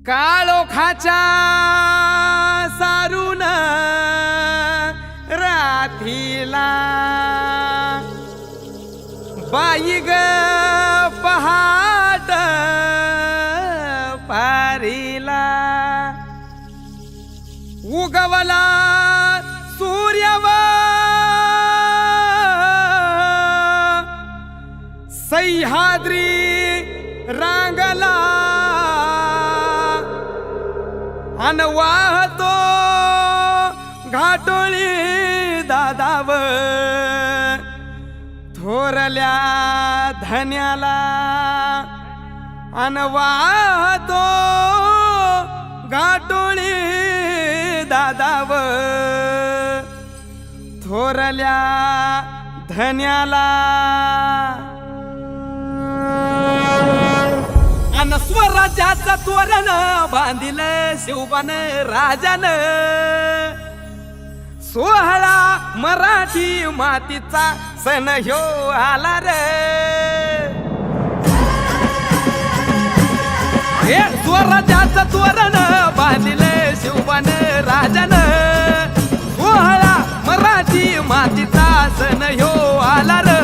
काळोखाच्या सारून रात्रीला बाई ग पहाट पारीला उगवला सूर्यव सह्याद्री रांगला अन वाहतो घाटोळी दादाव थोरल्या धन्याला अन वाहतो घाटोळी दादाव थोरल्या धन्याला अन स्वराज्याचं तोरण बांधिल शिवबान राजान सोहळा मराठी मातीचा सण ह्यो आला रे हे स्वराज्याचं तोरण बांधिल शिवबान राजान सोहळा मराठी मातीचा सण ह्यो आला रे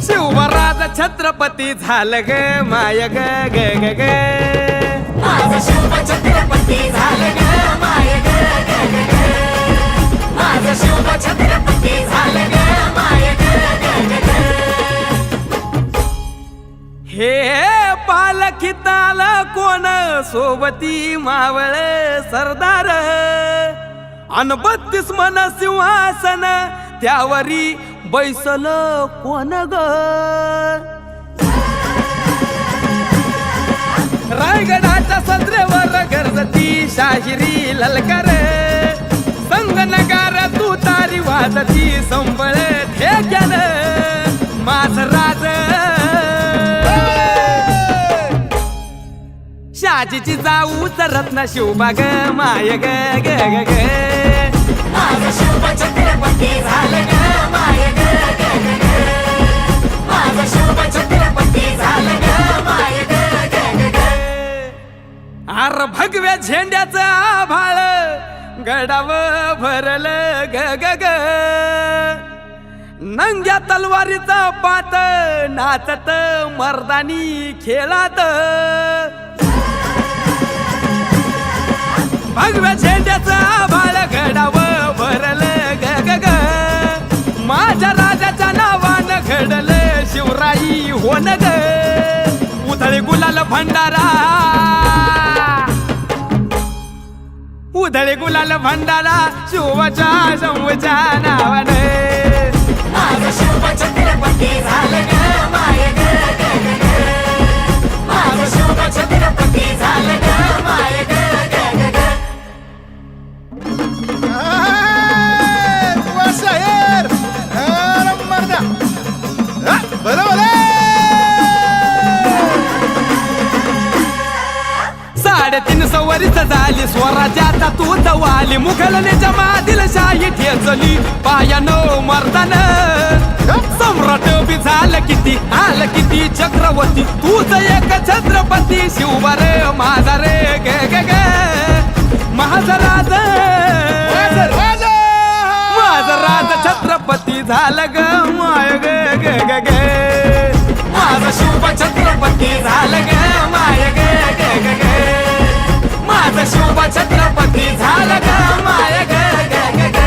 शिवबाराज छत्रपती झालं ग माय ग ग ग ग माझं शिव छत्रपती झालं ग माय ग ग ग ग माझं शिव छत्रपती झालं ग माय ग ग ग ग हे पालखीताल कोण सोबती मावळ सरदार अन 32 मन सिंहासन त्यावरी बैसल कोण ग रायगडाच्या सत्रेवर गरजती शाहिरी ललकार संगनगार तू तारी वाजती संबळ ठेक्यान माझ राज शाजीची जाऊ रत्न शिवबा ग माय ग ग ग ग माझं शिव छत्रपती झालं ग माय ग ग ग ग माझं शिव छत्रपती झालं ग माय ग ग ग ग आर भगव्या झेंड्याचं आभाळ गडाव भरल ग ग ग नंग्या तलवारीचा पात नाचत मर्दानी खेळात भगव्या झेंड्याचं आभाळ गडाव भरल ग ग ग माझ्या राजाच्या नावानं घडल शिवराई होन ग उधळे गुलाल भंडारा उधळे गुलाल भंडारा शिवच्या शंभूच्या नावाने माझं शिव छत्रपती झालं ग माय ग ग ग ग माझं शिव छत्रपती झालं ग माय ग ग ग ग शायर मर्दा बरोबर 350 वर्ष झाली स्वराज्याचा तूच वाली मुघलनेच्या मादील शाही ठेचली पायानो मर्दान सम्राट बी झालं किती आलं किती चक्रवर्ती तूच एक छत्रपती शिवबार माझा रे ग ग ग माझा राज माझा राज छत्रपती झालं ग माय ग ग ग ग माझं शिव छत्रपती झालं ग माय ग ग ग ग माझं शिव छत्रपती झालं ग माय ग ग ग ग ग